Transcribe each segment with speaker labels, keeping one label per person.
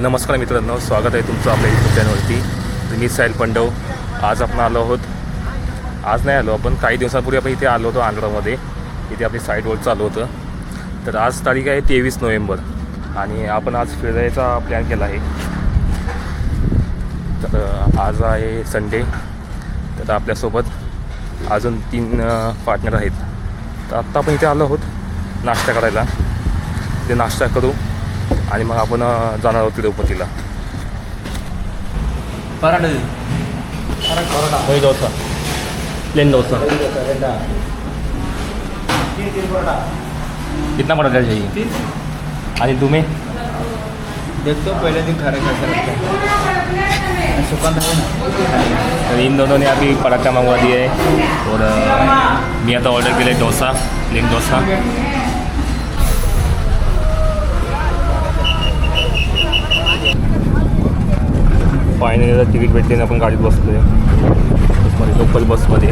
Speaker 1: नमस्कार मित्रांनो, स्वागत आहे तुमचं आपल्या यूट्यूब चॅनलवरती. मी साहिल पंडव. आज आपण आलो आहोत, आज नाही आलो आपण, काही दिवसांपूर्वी आपण इथे आलो होतो आंध्रामध्ये. इथे आपली साईट वर्क चालू होतं. तर आज तारीख आहे 23 नोव्हेंबर आणि आपण आज फिरायचा प्लॅन केला आहे. तर आज आहे संडे. तर आपल्यासोबत अजून 3 पार्टनर आहेत. तर आत्ता आपण इथे आलो आहोत नाश्ता करायला. ते नाश्ता करू आणि मग आपण जाणार आहोत तिरुपतीला. डोसा, प्लेन डोसा कितना पराठा चाहिए? आणि तुम्ही
Speaker 2: देखो पहले दिन खाने का सुकन है ना.
Speaker 1: तर इन दोनों ने अभी पराठा मंगवा दिया है और मी आता ऑर्डर केलं आहे dosa, plain dosa. Finally ticket भेटले ना, आपण गाडीत बसलो आहे बसमध्ये, लोकल बसमध्ये.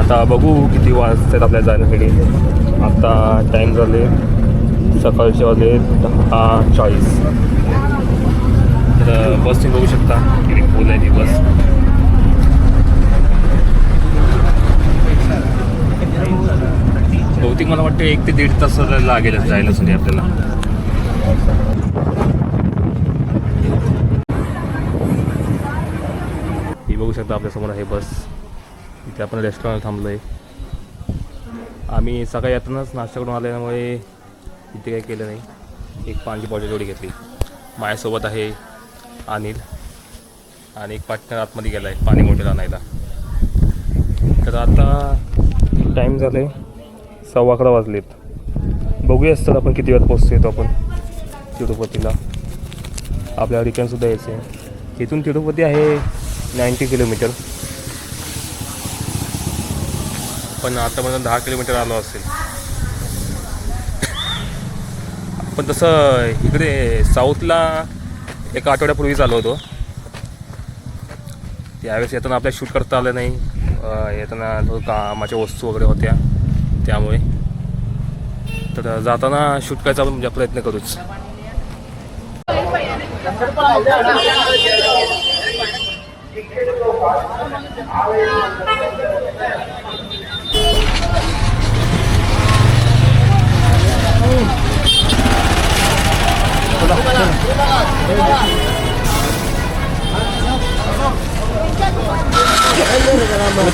Speaker 1: आता बघू किती वाजतात आपल्याला जाण्यासाठी. आता टाईम झाले सकाळचे वाजले 10:40. तर बस तुम्ही बघू शकता किती फुल आहे ती बस. बहुतेक मला वाटतं 1 ते 1.5 तास लागेल जायला सुद्धा आपल्याला. बघू शकता आपल्यासमोर आहे बस. इथे आपण रेस्टॉरंट थांबलो आहे. आम्ही सकाळी येतानाच नाश्ता करून आल्यामुळे इथे काही केलं नाही. एक पाण्याची बॉटल जोडी घेतली. माझ्यासोबत आहे अनिल आणि एक पार्टनर आतमध्ये गेला आहे पाणी बॉटल आणायला. तर आता टाईम झालं आहे 11:15 वाजलेत. बघूयाच तर आपण किती वेळात पोचतो येतो आपण तिरुपतीला. आपल्याला रिटर्नसुद्धा यायचं आहे. इथून तिरुपती आहे 90 किलोमीटर, पण आतापर्यंत 10 किलोमीटर आलो असेल. पण तसं इकडे साऊथला 1 आठवड्यापूर्वीच आलो होतो. त्यावेळेस येताना आपल्याला शूट करता आलं नाही. येताना कामाच्या वस्तू वगैरे होत्या त्यामुळे. तर जाताना शूट करायचा आपण म्हणजे प्रयत्न करूच.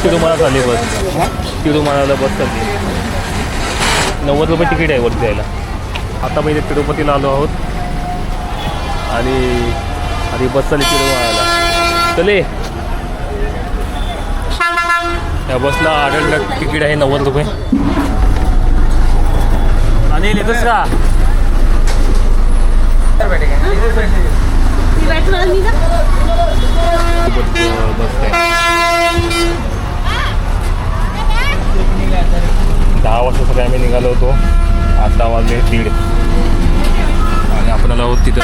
Speaker 1: तिरुमला चालली बस. तिरुमलाला बस चालली. 90 रुपये तिकीट आहे वरती जायला. आता मी इथे तिरुपतीला आलो आहोत आणि बस चालली तिरुमलाला. चले, या बसला आढळलं तिकीट आहे 90 रुपये. आणि येतोस का? बस आहे 10 वाजता सकाळी आम्ही निघालो होतो. आता वाजले 1:30 आणि आपण आलो आहोत तिथं.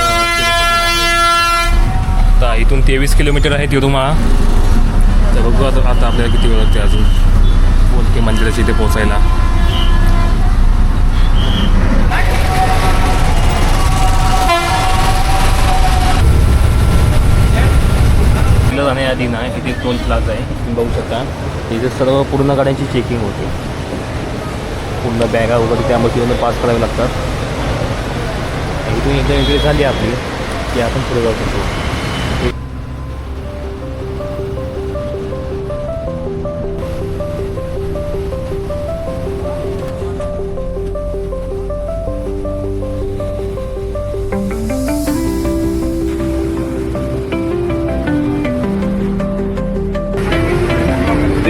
Speaker 1: आता इथून 23 किलोमीटर आहे तिरुमला. तर बघू आता आपल्याला किती वेळ लागते अजून बोलके मंदिराच्या इथे पोचायला. तिला जाण्याआधी ना इथे टोल प्लाझा आहे, तुम्ही बघू शकता. इथे सर्व पूर्ण गाड्यांची चेकिंग होते. पूर्ण बॅगा वगैरे त्यामध्ये तिथून पास करावे लागतात. इथून एकदा एंट्री झाली आपली की आपण पुढे जाऊ शकतो.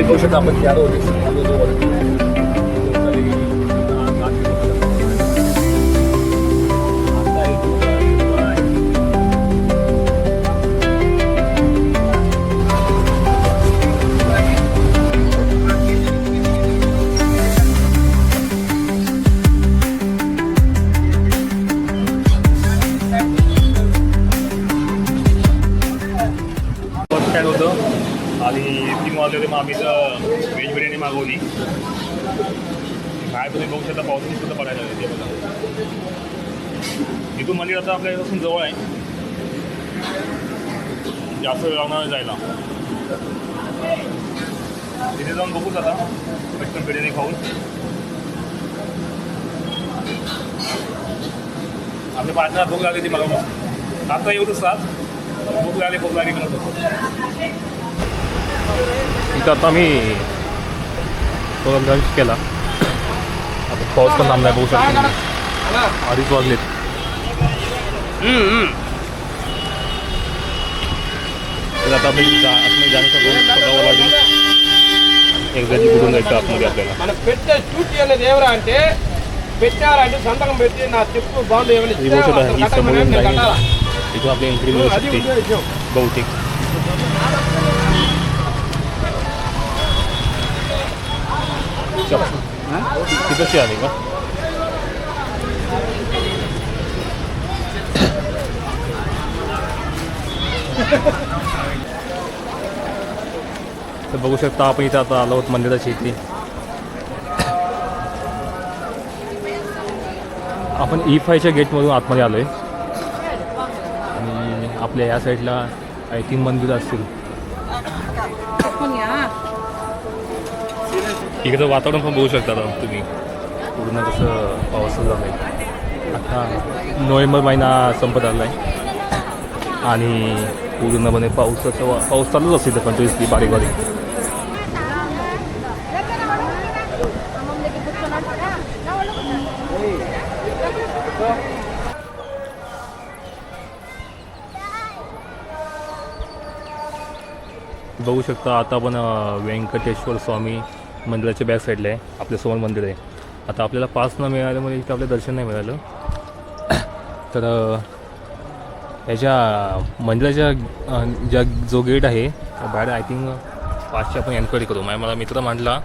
Speaker 1: गोष्ट आपण त्या बस स्टँड होतं आणि 3 वाजले मग आम्ही व्हेज बिर्याणी मागवली. बाहेर तुम्ही बघू शकता पावसाने सुद्धा पडायला लागले. ते बघा इथून मंदिर आता आपल्या इथून जवळ आहे. जास्त वेळ लागणार जायला. तिथे जाऊन बघूच आता पटकन पेढे खाऊन. आपल्या पाठला भूक लागली ती मला आता एवढंच साथ भूक लागली करत होतो. इथं आता मी लंच केला. आता पाऊस पण थांबलाय बघू शकतो. 2:30 वाजलेत. तर आता आपण जाण्याचा लागेल. एक्झॅक्टली कुठून जायचं आतमध्ये आपल्याला.
Speaker 3: మన పెట్టే డ్యూటీ అనేది ఎవరా అంటే పెట్టారంటే సంతకం పెట్టి నా చెప్పు బాగుంది ఏమైనా
Speaker 1: ही गोष्ट आहे ही समोरून जाईल. इथून आपली एंट्री मिळू शकते बहुतेक. ती कशी आली का? तर बघू शकता आपण इथं आता आलो आहोत मंदिराची इथे. आपण E5च्या गेटमधून आतमध्ये आलो आहे आणि आपल्या या साईडला आय थिंक मंदिर असतील. इकडचं वातावरण पण बघू शकता तुम्ही. पूर्ण कसं पावसाचं झालं आहे. आता नोव्हेंबर महिना संपत आला आहे आणि पूर्णपणे पाऊस चालूच असते तर कंटिन्युअसली बारीक बारीक. बघू शकता आता आपण व्यंकटेश्वर स्वामी मंदिराच्या बॅक साईडला आहे. आपल्यासमोर मंदिर आहे. आता आपल्याला पास न मिळाल्यामुळे इथं आपलं दर्शन नाही मिळालं. तर याच्या मंदिराच्या जो गेट आहे बाहेर आय थिंक पाचशे आपण एन्क्वायरी करू. मला मित्र म्हटला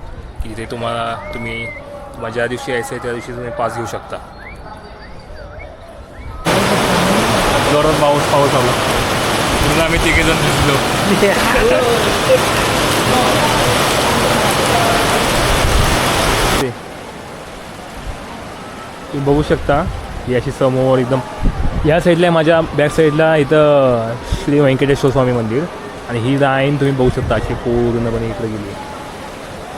Speaker 1: की ते तुम्ही ज्या दिवशी यायचं आहे त्या दिवशी तुम्ही पास घेऊ शकता. जोरात पाऊस आला म्हणून आम्ही तिघेजण दिसलो. तुम्ही बघू शकता याची समोर एकदम या साईडला माझ्या बॅक साईडला इथं श्री व्यंकटेश्वर स्वामी मंदिर आणि ही लाईन तुम्ही बघू शकता अशी पूर्णपणे इकडे गेली.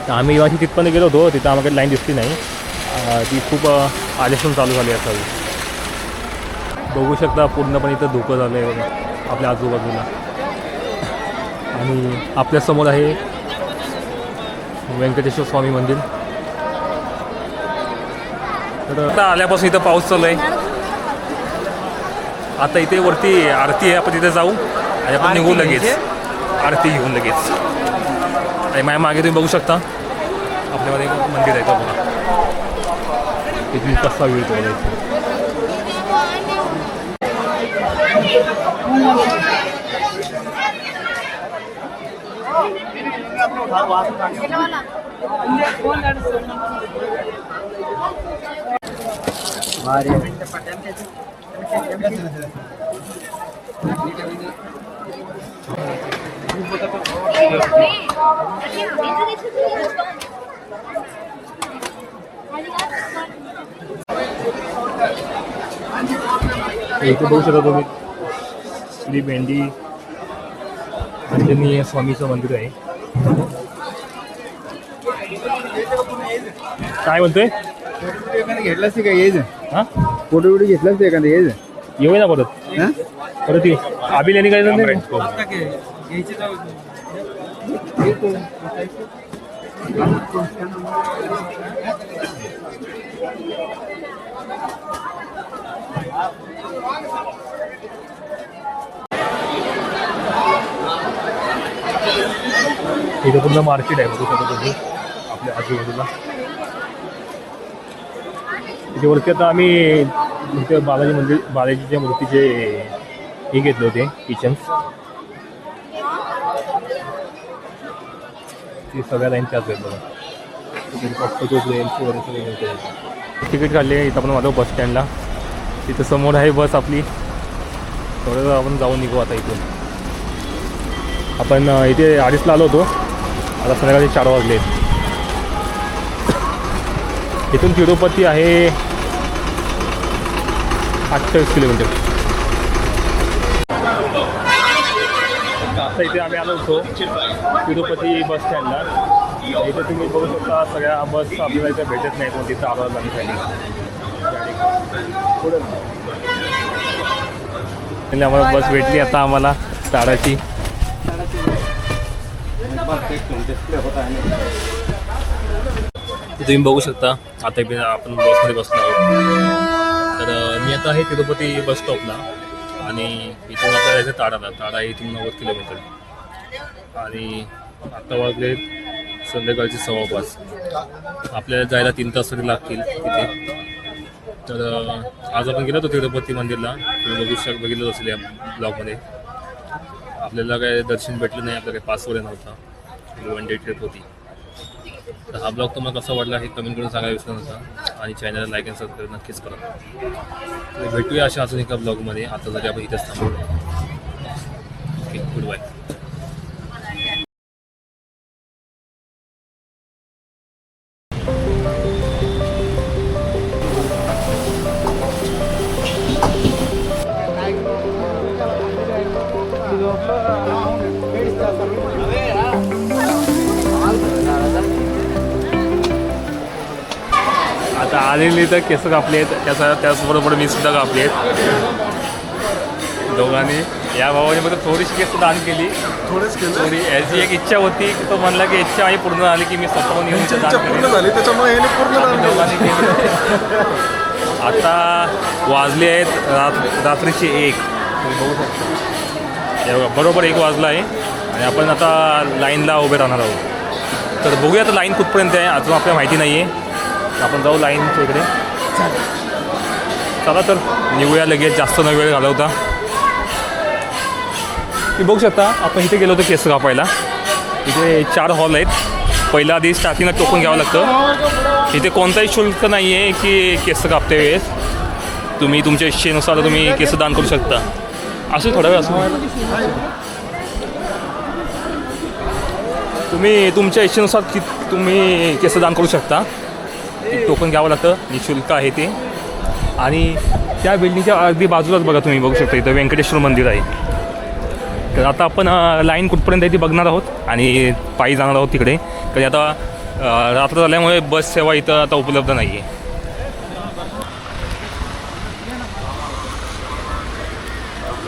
Speaker 1: तर आम्ही जेव्हा तिथपर्यंत गेलो होतो तिथं आम्हाला लाईन दिसली नाही. ती खूप आल्यापासून चालू झाली असावी. बघू शकता पूर्णपणे इथं धुकं झालं आहे आपल्या आजूबाजूला. आणि आपल्यासमोर आहे व्यंकटेश्वर स्वामी मंदिर. तर आता आल्यापासून इथं पाऊस चालू आहे. आता इथे वरती आरती आहे. आपण तिथे जाऊ आणि आपण निघू लगेच आरती घेऊन लगेच. आणि माझ्या मागे तुम्ही बघू शकता आपल्यामध्ये एक मंदिर आहे. बघा इथून कसा वेळ तो इथे बघू शकता तुम्ही श्री भेंडी आंजनेय स्वामीचं मंदिर आहे. काय म्हणतोय
Speaker 2: घेतलास ते काय यायचं?
Speaker 1: हां
Speaker 2: फोटो बिटो घेतलास ते एखादं यायचं?
Speaker 1: येऊ ना परत ये आबिल यांनी काय झालं. इथं पूर्ण मार्केट आहे बघू शकतो तुम्ही आपल्या आजूबाजूला. त्याच्यावरती आता आम्ही इथे बालाजीच्या मूर्तीचे हे घेतले होते किचन्स. ते सगळ्या लाईन त्याच आहेत बघा. तिकीट काढले इथं आपण आलो बस स्टँडला. तिथं समोर आहे बस आपली. थोडं आपण जाऊन निघू आता इथून. आपण इथे 2:30ला आलो होतो. आता संध्याकाळी 4 वाजले. इथून तिरुपती आहे 28 किलोमीटर. आता इथे आम्ही आलो होतो तिरुपती बस स्टँडला. इथे तुम्ही बघू शकता सगळ्या बस आपल्याला इथे भेटत नाही कोणती चालवत जाण्यासाठी. आम्हाला बस भेटली आता आम्हाला ताडाची. तुम्ही बघू शकता आता इथे आपण बसमध्ये बसलो आहोत. तर मी आता आहे तिरुपती बस स्टॉपला आणि इथून आता जायचं ताडा इथून 90 किलोमीटर आणि आता वाजले संध्याकाळचे 5:15. आपल्याला जायला 3 तास तरी लागतील तिथे. तर आज आपण गेलो होतो तिरुपती मंदिरला. तुम्ही बघितलं असेल या ब्लॉगमध्ये. आपल्याला काय दर्शन भेटलं नाही, आपल्याला काही पास वगैरे नव्हता. 1 डे ट्रिप होती. तर हा ब्लॉग तुम्हाला कसा वाटला हे कमेंट करून सांगायला विसरू नका आणि चॅनलला लाईक आणि सबस्क्राईब नक्कीच करा. तर भेटूया अशा अजून एका ब्लॉगमध्ये. आता जरी आपण इथेच थांबू. Okay, good bye. आता आलेली तर केस कापले आहेत, त्याचबरोबर मी सुद्धा कापले आहेत दोघांनी. या भावाने फक्त थोडीशी केस दान केली, थोडी याची एक इच्छा होती की तो म्हणला की इच्छा माझी पूर्ण झाली की मी स्वतःहून येऊन पूर्ण झाली, त्याच्यामुळे दोघांनी केली. आता वाजले आहेत रात्रीचे 1. तुम्ही बघू शकता बरोबर 1 वाजला आहे आणि आपण आता लाईनला उभे राहणार आहोत. तर बघूया आता लाईन कुठपर्यंत आहे अजून आपल्याला माहिती नाही आहे. आपण जाऊ लाईनच्या इकडे. चला तर निघूया लगेच, जास्त न वेळ घालवता. तुम्ही बघू शकता आपण इथे गेलो होतो केस कापायला. इथे 4 हॉल आहेत. पहिला आधी स्टार्टिंगला टोकन घ्यावं लागतं. इथे कोणताही शुल्क नाही आहे की केस कापते वेळेस. तुम्ही तुमच्या इच्छेनुसार तुम्ही केस दान करू शकता. असं थोडा वेळ असं तुम्ही तुमच्या इच्छेनुसार तुम्ही केस दान करू शकता. टोकन घ्यावं लागतं, निःशुल्क आहे ते. आणि त्या बिल्डिंगच्या अगदी बाजूलाच बघा, तुम्ही बघू शकता इथं व्यंकटेश्वर मंदिर आहे. तर आता आपण लाईन कुठपर्यंत आहे ती बघणार आहोत आणि पायी जाणार आहोत तिकडे. कारण आता रात्र झाल्यामुळे बस सेवा इथं आता उपलब्ध नाही आहे.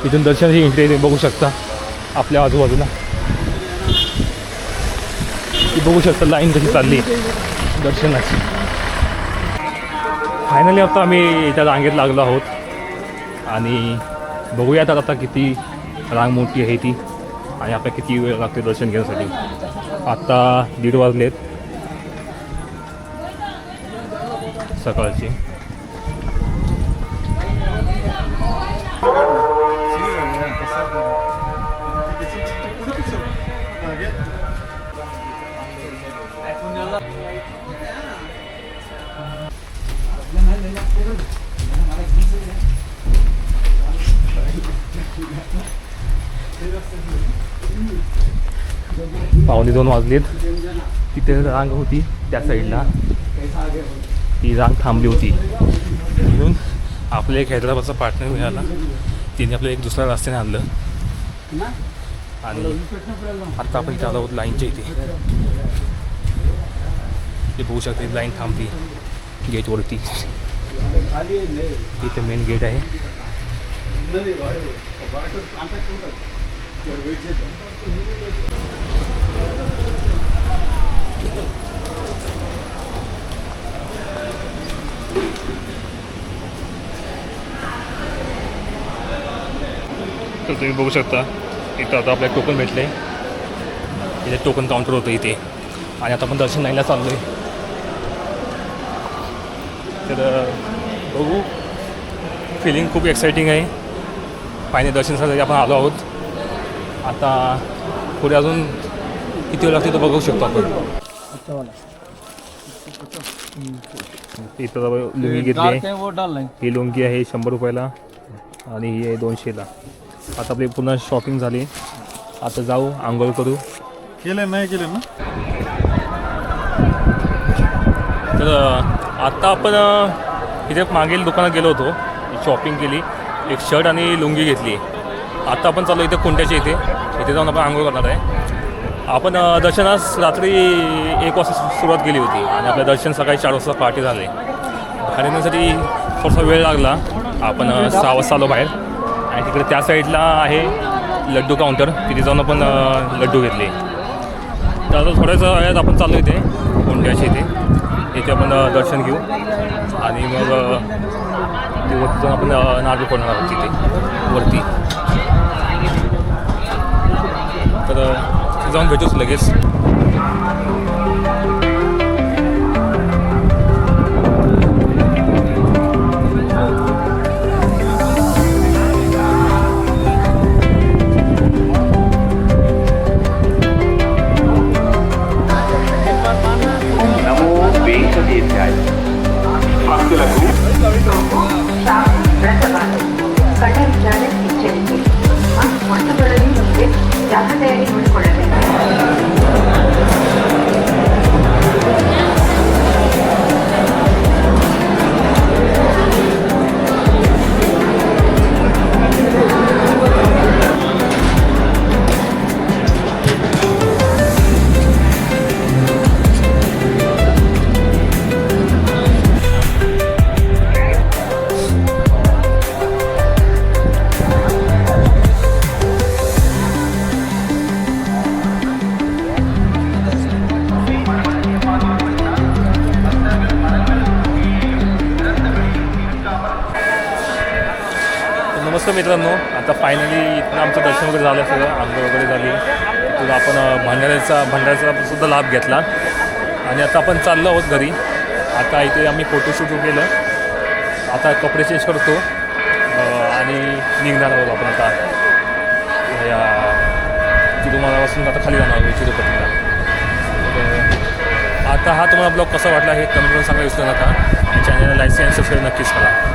Speaker 1: इथून दर्शनाची एंट्री बघू शकता आपल्या आजूबाजूला. ती बघू शकता लाईन कशी चालली दर्शनाची. फायनली आता आम्ही त्या रांगेत लागलो आहोत आणि बघूयात आता किती रांग मोठी आहे ती आणि आपल्याला किती वेळ लागते दर्शन घेण्यासाठी. आत्ता 1:30 वाजलेत सकाळचे. पावणे 2 वाजलेत. तिथे रांग होती त्या साईडला, ती रांग थांबली होती. म्हणून आपल्या एक हैदराबादचा पार्टनर मिळाला, तिने आपल्याला एक दुसऱ्या रस्त्याने आणलं आणि आत्ता आपण इथे आलो आहोत लाईनच्या इथे. ते बघू शकते लाईन थांबली गेटवरती. इथे मेन गेट आहे. तर तुम्ही बघू शकता इथं आता आपल्याला टोकन भेटले. इथे टोकन काउंटर होतं इथे आणि आता आपण दर्शन लाईनला चाललो आहे. तर बघू, फिलिंग खूप एक्साइटिंग आहे. फायनली दर्शनासाठी आपण आलो आहोत. आता पुढे अजून किती वेळ लागते तो बघू शकतो आपण. इथं लुंगी घेतली आहे. ही लुंगी आहे 100 रुपयाला आणि ही आहे 200ला. आता आपली पुन्हा शॉपिंग झाली. आता जाऊ आंघोळ करू.
Speaker 2: केलं नाही केलं ना.
Speaker 1: तर आता आपण इथे मागील दुकानात गेलो होतो, शॉपिंग केली, एक शर्ट आणि लुंगी घेतली. आता आपण चाललो इथे कुंट्याच्या इथे जाऊन आपण आंघोळ करणार आहे. आपण दर्शनास रात्री 1 वाजता सुरुवात केली होती आणि आपलं दर्शन सकाळी 4 वाजता पहाटे झाले. खरेदीसाठी थोडासा वेळ लागला. आपण 6 वाजता आलो बाहेर आणि तिकडे त्या साईडला आहे लड्डू काउंटर, तिथे जाऊन आपण लड्डू घेतले. तर आता थोड्याच वेळात आपण चाललो इथे कुंट्याच्या इथे आपण दर्शन घेऊ आणि मग ते वरती जाऊन आपण नारळ फोडणार आहोत तिथे वरती. तर जाऊन भेटूच लगेच. नमस्कार मित्रांनो, आता फायनली इथनं आमचं दर्शन वगैरे झालं, सगळं आंघोळ वगैरे झाली. तिथून आपण भंडाऱ्याचा सुद्धा लाभ घेतला आणि आता आपण चाललो आहोत घरी. आता इथे आम्ही फोटोशूट केलं, आता कपडे चेंज करतो आणि निघणार आहोत आपण आता या तिरुमलापासून आता खाली जाणार आहोत तिरुपतीला. आता हा तुम्हाला ब्लॉग कसा वाटला हे कमेंट करून सांगायला विसरू नका आणि चॅनलला लाईक आणि सबस्क्राईब नक्कीच करा.